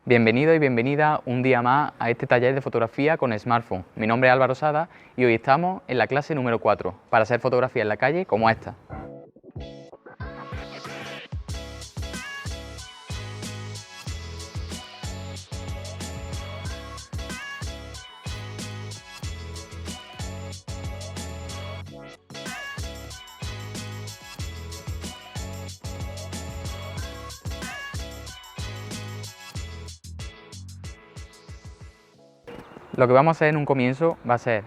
Bienvenido y bienvenida un día más a este taller de fotografía con smartphone. Mi nombre es Álvaro Sada y hoy estamos en la clase número 4 para hacer fotografía en la calle como esta. Lo que vamos a hacer en un comienzo va a ser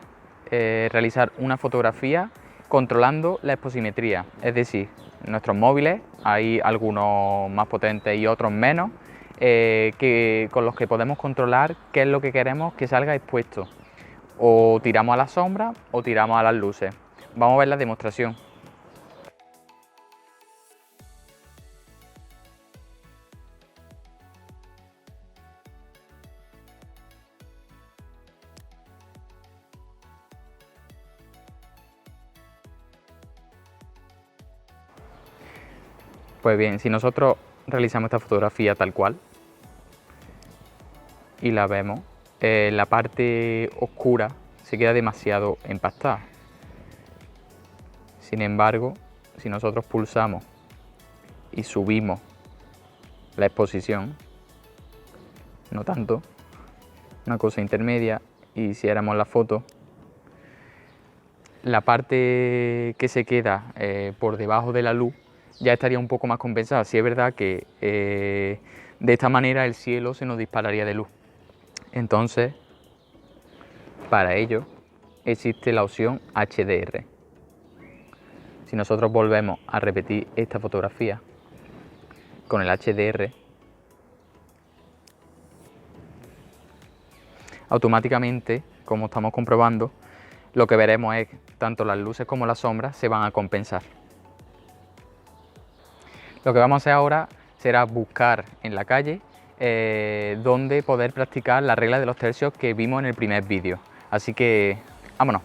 realizar una fotografía controlando la exposimetría, es decir, nuestros móviles, hay algunos más potentes y otros menos, con los que podemos controlar qué es lo que queremos que salga expuesto. O tiramos a las sombras o tiramos a las luces. Vamos a ver la demostración. Pues bien, si nosotros realizamos esta fotografía tal cual y la vemos, la parte oscura se queda demasiado empastada. Sin embargo, si nosotros pulsamos y subimos la exposición, no tanto, una cosa intermedia, y hiciéramos la foto, la parte que se queda por debajo de la luz ya estaría un poco más compensada. Sí es verdad que de esta manera el cielo se nos dispararía de luz. Entonces, para ello existe la opción HDR. Si nosotros volvemos a repetir esta fotografía con el HDR, automáticamente, como estamos comprobando, lo que veremos es que tanto las luces como las sombras se van a compensar. Lo que vamos a hacer ahora será buscar en la calle donde poder practicar la regla de los tercios que vimos en el primer vídeo. Así que, vámonos.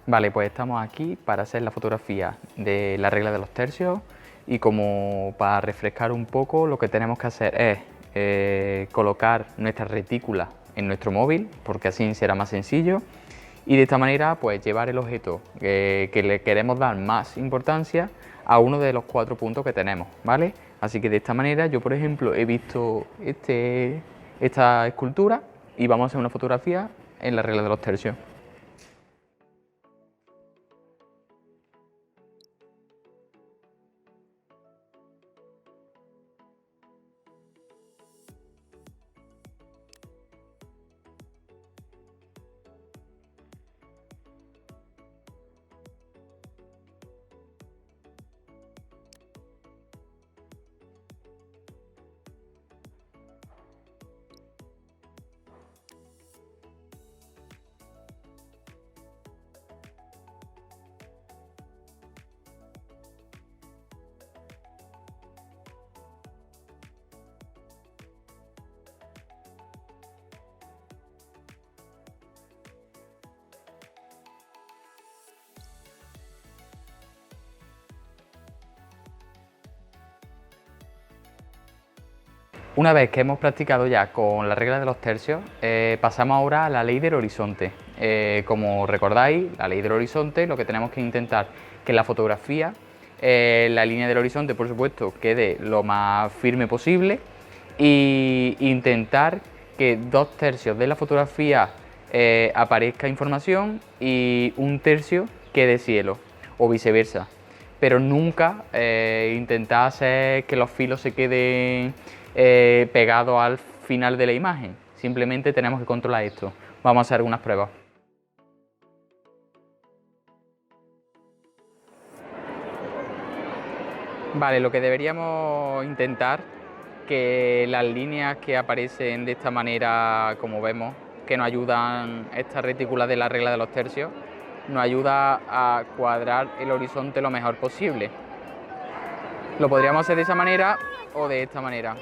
Vale, pues estamos aquí para hacer la fotografía de la regla de los tercios y como para refrescar un poco lo que tenemos que hacer es colocar nuestra retícula en nuestro móvil, porque así será más sencillo, y de esta manera pues llevar el objeto que le queremos dar más importancia a uno de los 4 puntos que tenemos, ¿vale? Así que de esta manera yo, por ejemplo, he visto esta escultura y vamos a hacer una fotografía en la regla de los tercios. Una vez que hemos practicado ya con la regla de los tercios, pasamos ahora a la ley del horizonte. Como recordáis, la ley del horizonte, lo que tenemos que intentar que en la fotografía, la línea del horizonte, por supuesto, quede lo más firme posible e intentar que 2/3 de la fotografía aparezca información y 1/3 quede cielo, o viceversa. Pero nunca intentar hacer que los filos se queden pegado al final de la imagen. Simplemente tenemos que controlar esto. Vamos a hacer algunas pruebas. Vale, lo que deberíamos intentar que las líneas que aparecen de esta manera, como vemos, que nos ayudan, esta retícula de la regla de los tercios, nos ayuda a cuadrar el horizonte lo mejor posible. Lo podríamos hacer de esa manera o de esta manera.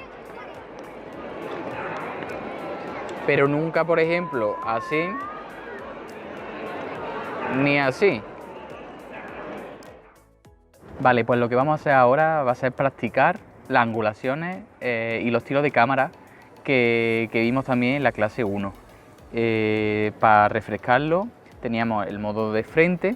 pero nunca, por ejemplo, así, ni así. Vale, pues lo que vamos a hacer ahora va a ser practicar las angulaciones y los tiros de cámara que vimos también en la clase 1. Para refrescarlo teníamos el modo de frente,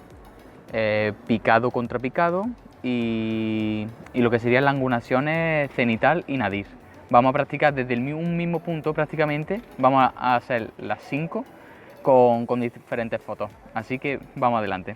picado contra picado y lo que serían las angulaciones cenital y nadir. Vamos a practicar desde un mismo punto prácticamente, vamos a hacer las 5 con diferentes fotos, así que vamos adelante.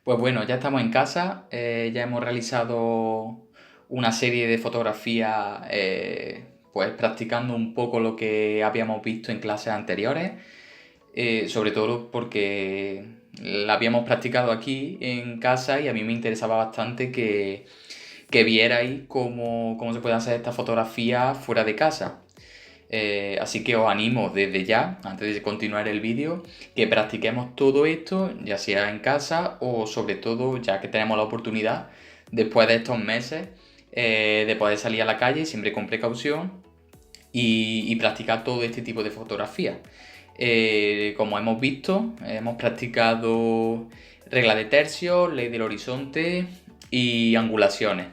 Pues bueno, ya estamos en casa, ya hemos realizado una serie de fotografías, pues practicando un poco lo que habíamos visto en clases anteriores, sobre todo porque la habíamos practicado aquí en casa y a mí me interesaba bastante que vierais cómo se puede hacer esta fotografía fuera de casa. Así que os animo desde ya, antes de continuar el vídeo, que practiquemos todo esto, ya sea en casa o sobre todo, ya que tenemos la oportunidad, después de estos meses, de poder salir a la calle, siempre con precaución, y practicar todo este tipo de fotografías. Como hemos visto, hemos practicado regla de tercios, ley del horizonte y angulaciones,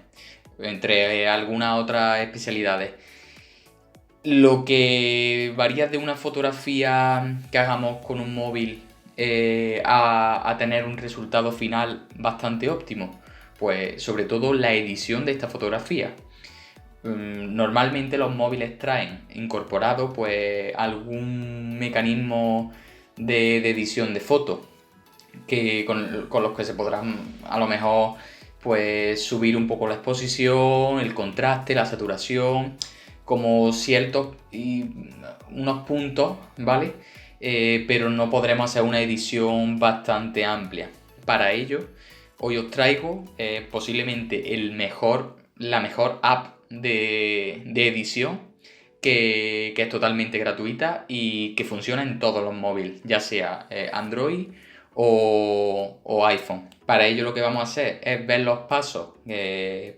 entre algunas otras especialidades. Lo que varía de una fotografía que hagamos con un móvil a tener un resultado final bastante óptimo, pues sobre todo la edición de esta fotografía. Normalmente los móviles traen incorporado pues algún mecanismo de edición de fotos con los que se podrán a lo mejor pues subir un poco la exposición, el contraste, la saturación, como ciertos y unos puntos, ¿vale? Pero no podremos hacer una edición bastante amplia. Para ello, hoy os traigo posiblemente la mejor app de edición que es totalmente gratuita y que funciona en todos los móviles, ya sea Android o iPhone. Para ello lo que vamos a hacer es ver los pasos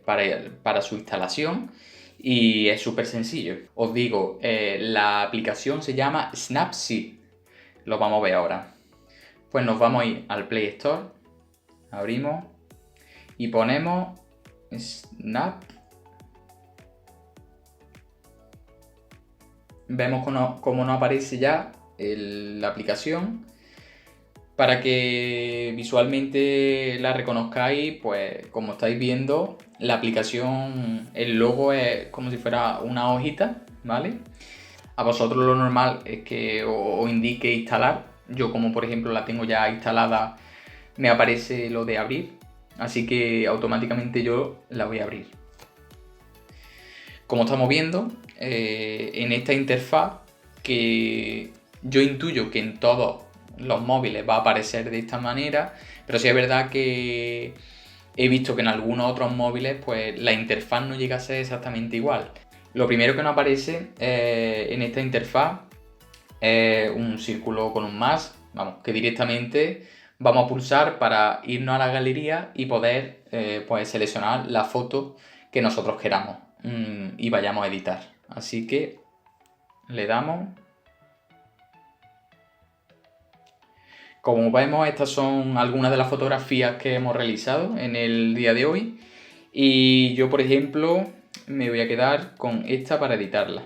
para su instalación y es súper sencillo. Os digo, la aplicación se llama Snapseed. Lo vamos a ver ahora. Pues nos vamos a ir al Play Store, abrimos y ponemos Snap. Vemos cómo nos aparece ya la aplicación. Para que visualmente la reconozcáis, pues como estáis viendo, la aplicación, el logo es como si fuera una hojita, ¿vale? A vosotros lo normal es que os indique instalar. Yo, como por ejemplo la tengo ya instalada, me aparece lo de abrir, así que automáticamente yo la voy a abrir. Como estamos viendo, en esta interfaz, que yo intuyo que en todos los móviles va a aparecer de esta manera, pero sí es verdad que he visto que en algunos otros móviles pues la interfaz no llega a ser exactamente igual. Lo primero que nos aparece en esta interfaz es un círculo con un más, vamos, que directamente vamos a pulsar para irnos a la galería y poder pues seleccionar la foto que nosotros queramos y vayamos a editar. Así que le damos. Como vemos, estas son algunas de las fotografías que hemos realizado en el día de hoy. Y yo, por ejemplo, me voy a quedar con esta para editarla.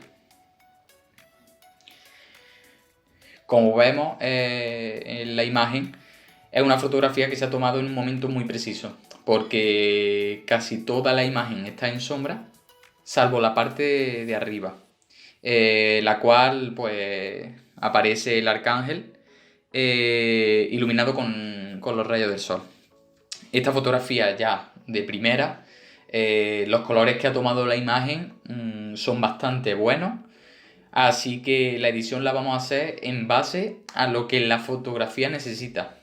Como vemos en la imagen, es una fotografía que se ha tomado en un momento muy preciso, porque casi toda la imagen está en sombra, salvo la parte de arriba, la cual pues aparece el arcángel iluminado con los rayos del sol. Esta fotografía ya de primera, los colores que ha tomado la imagen son bastante buenos, así que la edición la vamos a hacer en base a lo que la fotografía necesita.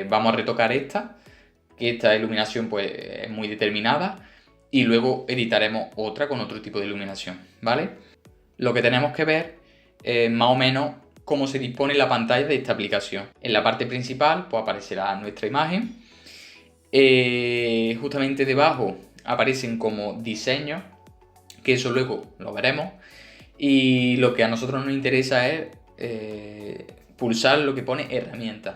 Vamos a retocar que esta iluminación pues es muy determinada, y luego editaremos otra con otro tipo de iluminación, ¿vale? Lo que tenemos que ver es más o menos cómo se dispone la pantalla de esta aplicación. En la parte principal pues aparecerá nuestra imagen. Justamente debajo aparecen como diseños, que eso luego lo veremos. Y lo que a nosotros nos interesa es pulsar lo que pone herramientas.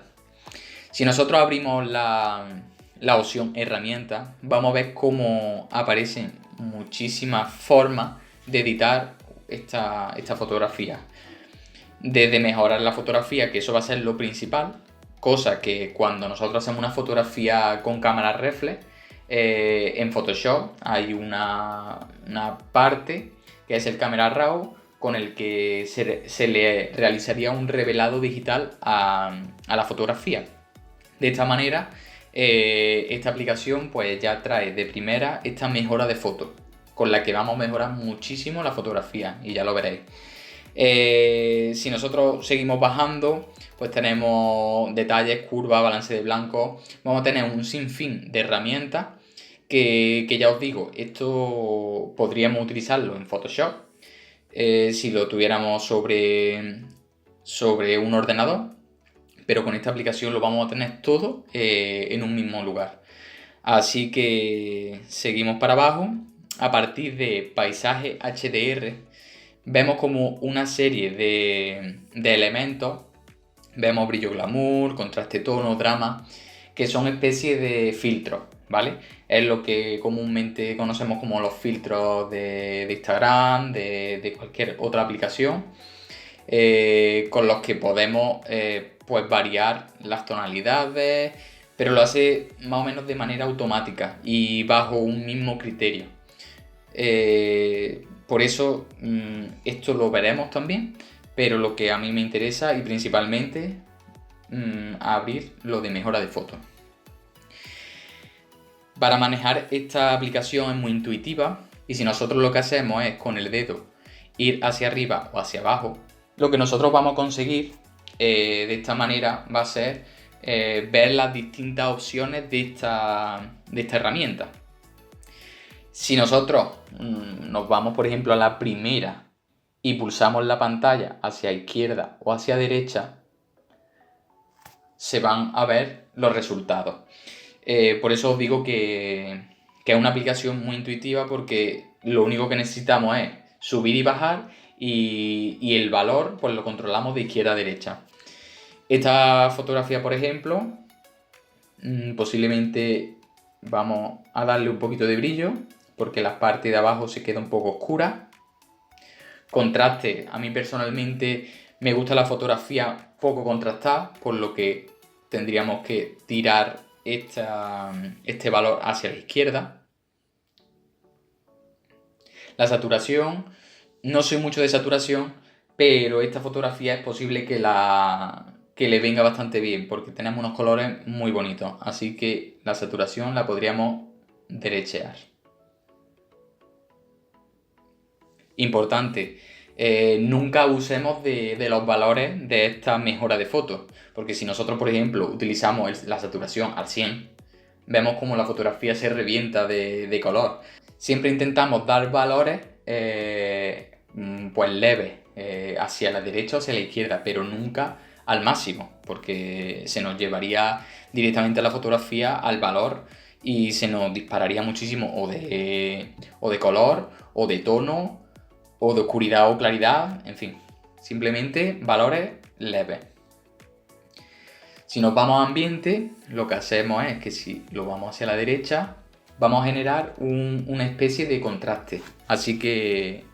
Si nosotros abrimos la opción herramientas, vamos a ver cómo aparecen muchísimas formas de editar esta fotografía. Desde mejorar la fotografía, que eso va a ser lo principal, cosa que cuando nosotros hacemos una fotografía con cámara reflex, en Photoshop hay una parte que es el Camera Raw, con el que se le realizaría un revelado digital a la fotografía. De esta manera, esta aplicación pues ya trae de primera esta mejora de foto, con la que vamos a mejorar muchísimo la fotografía, y ya lo veréis. Si nosotros seguimos bajando, pues tenemos detalles, curvas, balance de blanco. Vamos a tener un sinfín de herramientas que ya os digo, esto podríamos utilizarlo en Photoshop si lo tuviéramos sobre un ordenador, pero con esta aplicación lo vamos a tener todo en un mismo lugar. Así que seguimos para abajo. A partir de paisaje HDR vemos como una serie de elementos. Vemos brillo glamour, contraste tono, drama, que son especies de filtros, ¿vale? Es lo que comúnmente conocemos como los filtros de Instagram, de cualquier otra aplicación, con los que podemos pues variar las tonalidades, pero lo hace más o menos de manera automática y bajo un mismo criterio. Por eso esto lo veremos también, pero lo que a mí me interesa y principalmente abrir lo de mejora de fotos. Para manejar esta aplicación es muy intuitiva, y si nosotros lo que hacemos es con el dedo ir hacia arriba o hacia abajo, lo que nosotros vamos a conseguir de esta manera va a ser ver las distintas opciones de esta herramienta. Si nosotros nos vamos, por ejemplo, a la primera y pulsamos la pantalla hacia izquierda o hacia derecha, se van a ver los resultados. Por eso os digo que es una aplicación muy intuitiva, porque lo único que necesitamos es subir y bajar, y el valor pues lo controlamos de izquierda a derecha. Esta fotografía, por ejemplo, posiblemente vamos a darle un poquito de brillo, porque la parte de abajo se queda un poco oscura. Contraste, a mí personalmente me gusta la fotografía poco contrastada, por lo que tendríamos que tirar este valor hacia la izquierda. La saturación, no soy mucho de saturación, pero esta fotografía es posible que le venga bastante bien, porque tenemos unos colores muy bonitos, así que la saturación la podríamos derechear. Importante, nunca usemos de los valores de esta mejora de fotos. Porque si nosotros, por ejemplo, utilizamos la saturación al 100, vemos como la fotografía se revienta de color. Siempre intentamos dar valores pues leves, hacia la derecha o hacia la izquierda, pero nunca al máximo, porque se nos llevaría directamente la fotografía al valor y se nos dispararía muchísimo o de color, o de tono, o de oscuridad o claridad, en fin, simplemente valores leves. Si nos vamos a ambiente, lo que hacemos es que si lo vamos hacia la derecha, vamos a generar una especie de contraste. Así que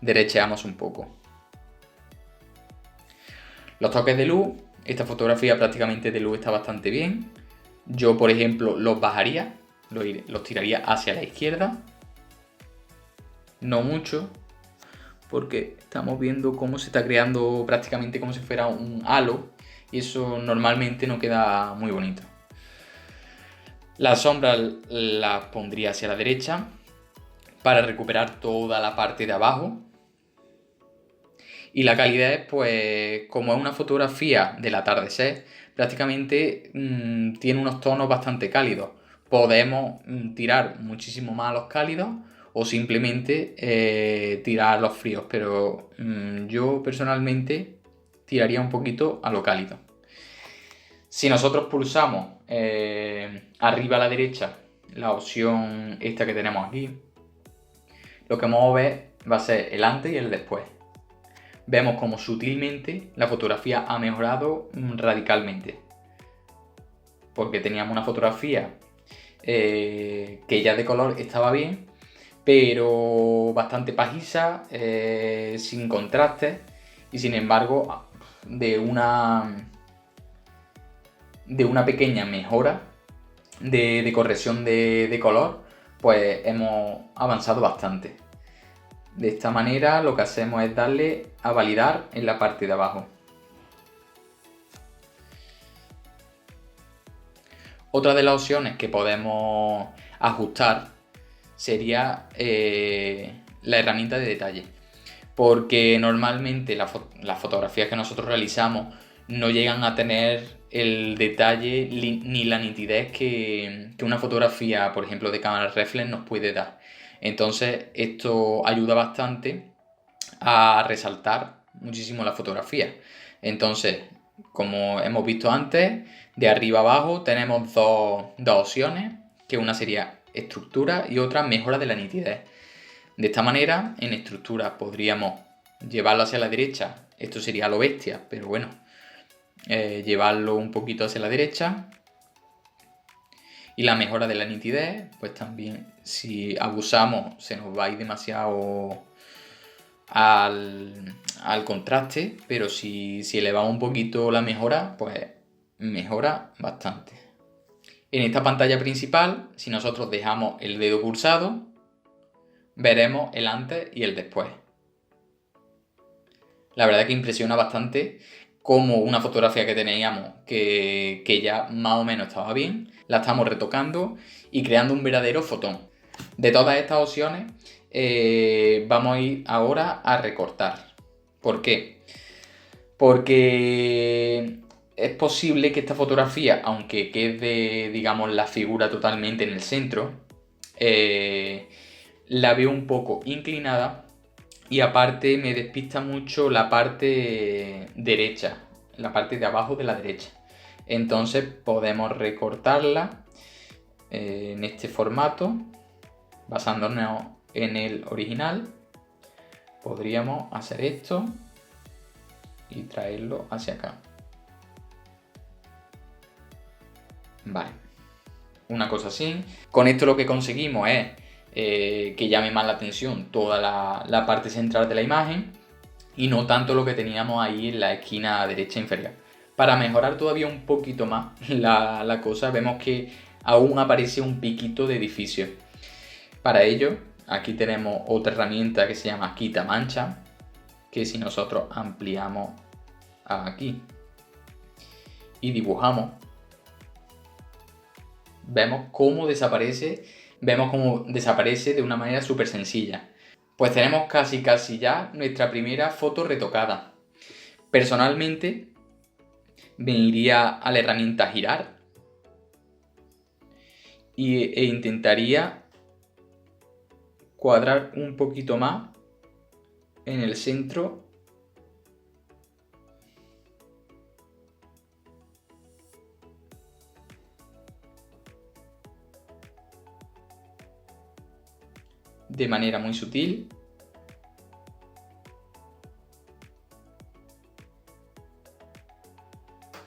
derecheamos un poco. Los toques de luz, esta fotografía prácticamente de luz está bastante bien. Yo, por ejemplo, los bajaría, los tiraría hacia la izquierda. No mucho, porque estamos viendo cómo se está creando prácticamente como si fuera un halo, y eso normalmente no queda muy bonito. Las sombras las pondría hacia la derecha para recuperar toda la parte de abajo. Y la calidad, pues como es una fotografía del atardecer, prácticamente tiene unos tonos bastante cálidos. Podemos tirar muchísimo más a los cálidos o simplemente tirar a los fríos, pero yo personalmente tiraría un poquito a lo cálido. Si nosotros pulsamos arriba a la derecha la opción esta que tenemos aquí, lo que vamos a ver va a ser el antes y el después. Vemos como sutilmente la fotografía ha mejorado radicalmente. Porque teníamos una fotografía que ya de color estaba bien, pero bastante pajiza, sin contrastes, y sin embargo de una pequeña mejora de corrección de color, pues hemos avanzado bastante. De esta manera lo que hacemos es darle a validar en la parte de abajo. Otra de las opciones que podemos ajustar sería la herramienta de detalle, porque normalmente las fotografías que nosotros realizamos no llegan a tener el detalle ni la nitidez que una fotografía, por ejemplo, de cámara reflex nos puede dar. Entonces esto ayuda bastante a resaltar muchísimo la fotografía. Entonces, como hemos visto antes, de arriba abajo tenemos dos opciones, que una sería estructura y otra mejora de la nitidez. De esta manera, en estructura podríamos llevarlo hacia la derecha, esto sería lo bestia, pero bueno, llevarlo un poquito hacia la derecha. Y la mejora de la nitidez, pues también, si abusamos, se nos va a ir demasiado al contraste, pero si elevamos un poquito la mejora, pues mejora bastante. En esta pantalla principal, si nosotros dejamos el dedo pulsado, veremos el antes y el después. La verdad que impresiona bastante como una fotografía que teníamos que ya más o menos estaba bien, la estamos retocando y creando un verdadero fotón. De todas estas opciones, vamos a ir ahora a recortar. ¿Por qué? Porque es posible que esta fotografía, aunque quede, digamos, la figura totalmente en el centro, la veo un poco inclinada. Y aparte me despista mucho la parte derecha, la parte de abajo de la derecha. Entonces podemos recortarla en este formato, basándonos en el original. Podríamos hacer esto y traerlo hacia acá. Vale, una cosa así. Con esto lo que conseguimos es que llame más la atención toda la parte central de la imagen y no tanto lo que teníamos ahí en la esquina derecha inferior. Para mejorar todavía un poquito más la cosa, vemos que aún aparece un piquito de edificio. Para ello, aquí tenemos otra herramienta que se llama quita mancha, que si nosotros ampliamos aquí y dibujamos, vemos cómo desaparece de una manera súper sencilla. Pues tenemos casi ya nuestra primera foto retocada. Personalmente me iría a la herramienta girar e intentaría cuadrar un poquito más en el centro de manera muy sutil.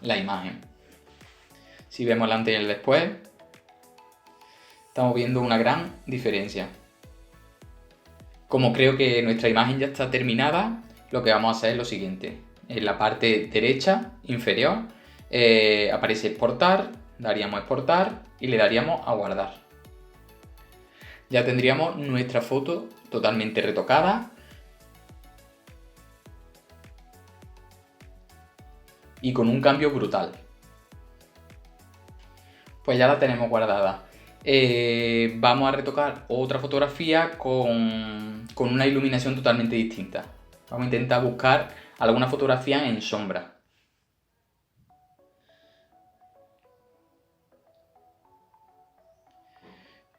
La imagen. Si vemos el antes y el después, estamos viendo una gran diferencia. Como creo que nuestra imagen ya está terminada, lo que vamos a hacer es lo siguiente. En la parte derecha inferior aparece exportar, daríamos a exportar y le daríamos a guardar. Ya tendríamos nuestra foto totalmente retocada y con un cambio brutal. Pues ya la tenemos guardada. Vamos a retocar otra fotografía con una iluminación totalmente distinta. Vamos a intentar buscar alguna fotografía en sombra.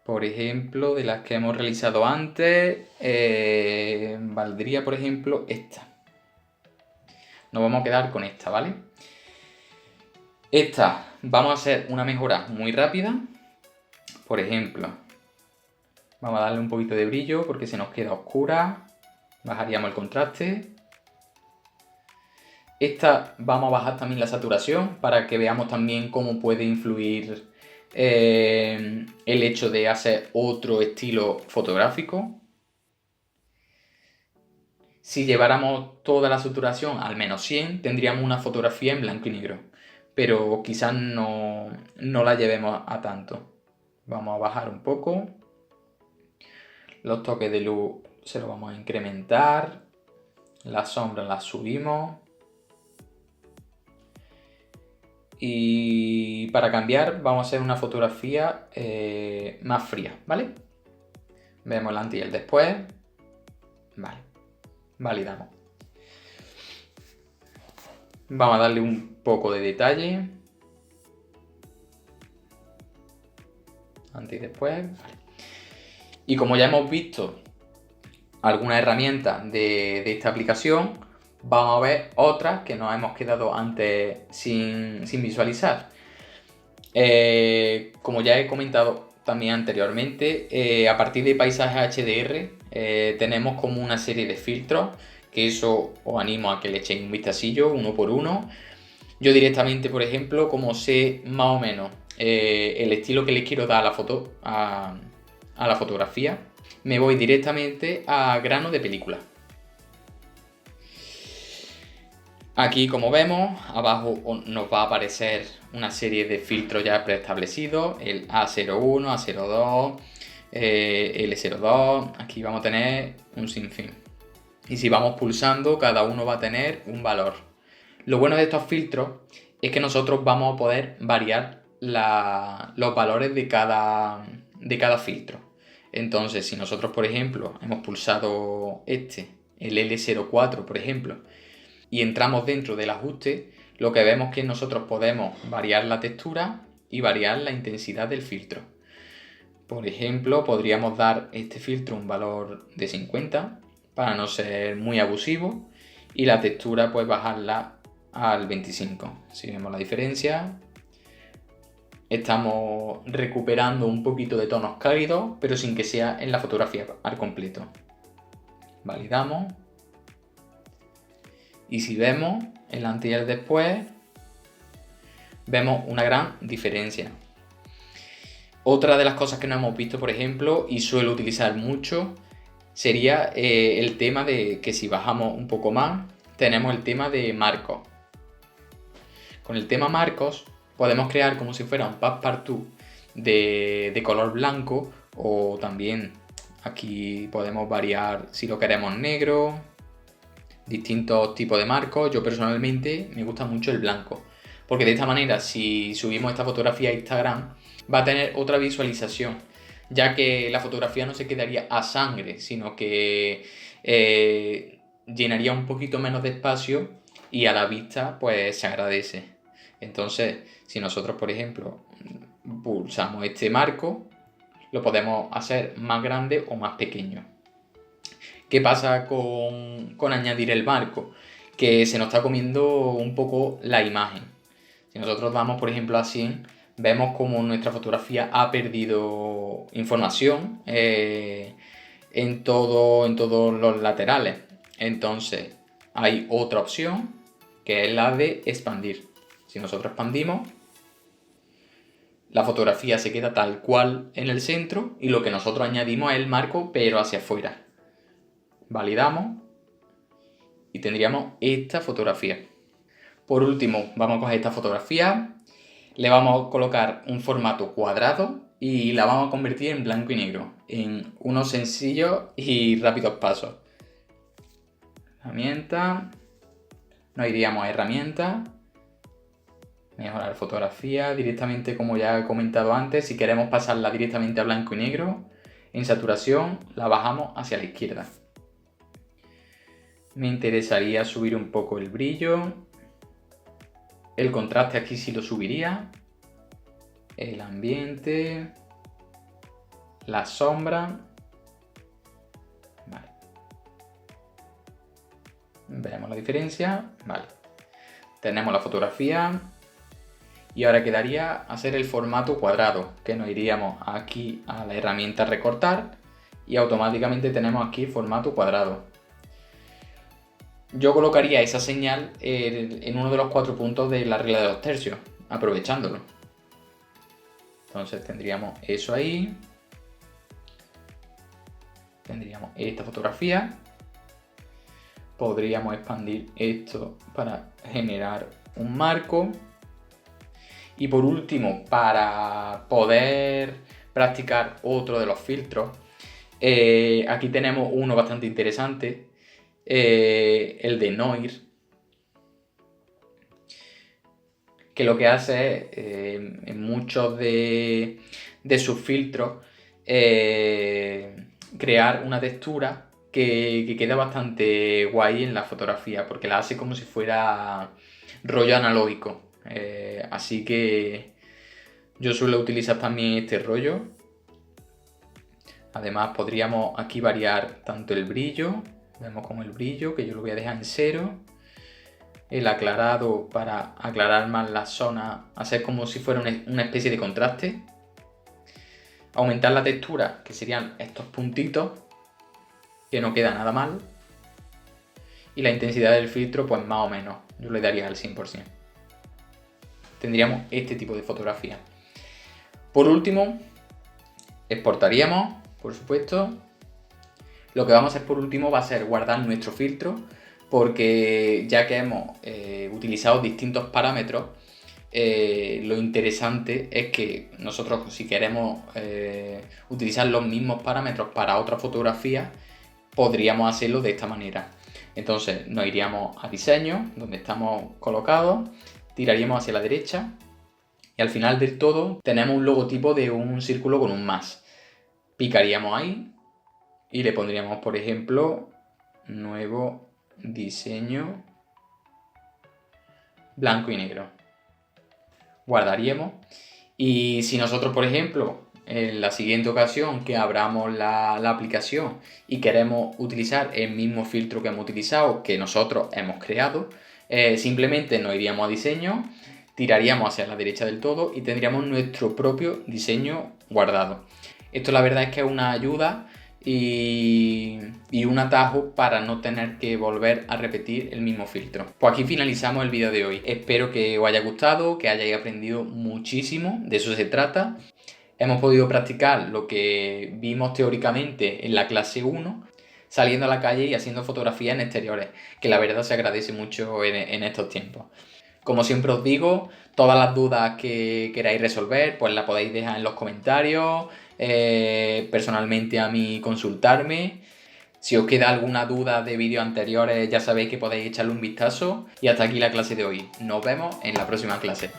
Por ejemplo, de las que hemos realizado antes, valdría, por ejemplo, esta. Nos vamos a quedar con esta, ¿vale? Esta vamos a hacer una mejora muy rápida. Por ejemplo, vamos a darle un poquito de brillo porque se nos queda oscura. Bajaríamos el contraste. Esta vamos a bajar también la saturación para que veamos también cómo puede influir el hecho de hacer otro estilo fotográfico. Si lleváramos toda la saturación al menos 100, tendríamos una fotografía en blanco y negro, pero quizás no la llevemos a tanto. Vamos a bajar un poco. Los toques de luz se los vamos a incrementar. Las sombras las subimos. Y para cambiar vamos a hacer una fotografía más fría, ¿vale? Vemos el antes y el después. Vale, validamos. Vamos a darle un poco de detalle. Antes y después. Vale. Y como ya hemos visto algunas herramientas de esta aplicación, vamos a ver otras que nos hemos quedado antes sin visualizar. Como ya he comentado también anteriormente, a partir de paisajes HDR tenemos como una serie de filtros, que eso os animo a que le echéis un vistacillo uno por uno. Yo directamente, por ejemplo, como sé más o menos el estilo que le quiero dar a la foto, a la fotografía, me voy directamente a grano de película. Aquí, como vemos, abajo nos va a aparecer una serie de filtros ya preestablecidos, el A01, A02, L02, aquí vamos a tener un sinfín. Y si vamos pulsando, cada uno va a tener un valor. Lo bueno de estos filtros es que nosotros vamos a poder variar los valores de cada filtro. Entonces, si nosotros, por ejemplo, hemos pulsado el L04, por ejemplo, y entramos dentro del ajuste, lo que vemos es que nosotros podemos variar la textura y variar la intensidad del filtro. Por ejemplo, podríamos dar este filtro un valor de 50 para no ser muy abusivo y la textura pues bajarla al 25. Si vemos la diferencia, estamos recuperando un poquito de tonos cálidos, pero sin que sea en la fotografía al completo. Validamos. Y si vemos el antes y el después, vemos una gran diferencia. Otra de las cosas que no hemos visto, por ejemplo, y suelo utilizar mucho, sería el tema de que si bajamos un poco más, tenemos el tema de marcos. Con el tema marcos podemos crear como si fuera un passepartout de color blanco, o también aquí podemos variar si lo queremos negro, distintos tipos de marcos. Yo personalmente me gusta mucho el blanco, porque de esta manera si subimos esta fotografía a Instagram va a tener otra visualización, ya que la fotografía no se quedaría a sangre, sino que llenaría un poquito menos de espacio y a la vista pues se agradece. Entonces, si nosotros, por ejemplo, pulsamos este marco, lo podemos hacer más grande o más pequeño. ¿Qué pasa con añadir el marco? Que se nos está comiendo un poco la imagen. Si nosotros damos, por ejemplo, a 100, vemos como nuestra fotografía ha perdido información en todos los laterales. Entonces, hay otra opción que es la de expandir. Si nosotros expandimos, la fotografía se queda tal cual en el centro y lo que nosotros añadimos es el marco, pero hacia afuera. Validamos y tendríamos esta fotografía. Por último, vamos a coger esta fotografía, le vamos a colocar un formato cuadrado y la vamos a convertir en blanco y negro, en unos sencillos y rápidos pasos. Herramienta, nos iríamos a herramientas, mejorar fotografía, directamente como ya he comentado antes, si queremos pasarla directamente a blanco y negro, en saturación la bajamos hacia la izquierda. Me interesaría subir un poco el brillo, el contraste aquí sí lo subiría, el ambiente, la sombra. Vale. Vemos la diferencia. Vale. Tenemos la fotografía y ahora quedaría hacer el formato cuadrado, que nos iríamos aquí a la herramienta recortar y automáticamente tenemos aquí formato cuadrado. Yo colocaría esa señal en uno de los 4 puntos de la regla de 2 tercios, aprovechándolo. Entonces tendríamos eso ahí. Tendríamos esta fotografía. Podríamos expandir esto para generar un marco. Y por último, para poder practicar otro de los filtros, aquí tenemos uno bastante interesante. El de Noir, que lo que hace es en muchos de sus filtros crear una textura que queda bastante guay en la fotografía, porque la hace como si fuera rollo analógico. Así que yo suelo utilizar también este rollo. Además podríamos aquí variar tanto el brillo. Vemos como el brillo, que yo lo voy a dejar en 0. El aclarado para aclarar más la zona, hacer como si fuera una especie de contraste. Aumentar la textura, que serían estos puntitos, que no queda nada mal. Y la intensidad del filtro, pues más o menos, yo le daría al 100%. Tendríamos este tipo de fotografía. Por último, exportaríamos, por supuesto. Lo que vamos a hacer por último va a ser guardar nuestro filtro, porque ya que hemos utilizado distintos parámetros, lo interesante es que nosotros, si queremos utilizar los mismos parámetros para otra fotografía, podríamos hacerlo de esta manera. Entonces nos iríamos a diseño, donde estamos colocados, tiraríamos hacia la derecha y al final del todo tenemos un logotipo de un círculo con un más. Picaríamos ahí y le pondríamos, por ejemplo, nuevo diseño blanco y negro. Guardaríamos. Y si nosotros, por ejemplo, en la siguiente ocasión que abramos la aplicación y queremos utilizar el mismo filtro que hemos utilizado, que nosotros hemos creado, simplemente nos iríamos a diseño, tiraríamos hacia la derecha del todo y tendríamos nuestro propio diseño guardado. Esto la verdad es que es una ayuda y un atajo para no tener que volver a repetir el mismo filtro. Pues aquí finalizamos el vídeo de hoy. Espero que os haya gustado, que hayáis aprendido muchísimo, de eso se trata. Hemos podido practicar lo que vimos teóricamente en la clase 1, saliendo a la calle y haciendo fotografías en exteriores, que la verdad se agradece mucho en estos tiempos. Como siempre os digo, todas las dudas que queráis resolver, pues las podéis dejar en los comentarios, personalmente a mí consultarme. Si os queda alguna duda de vídeos anteriores, ya sabéis que podéis echarle un vistazo. Y hasta aquí la clase de hoy. Nos vemos en la próxima clase.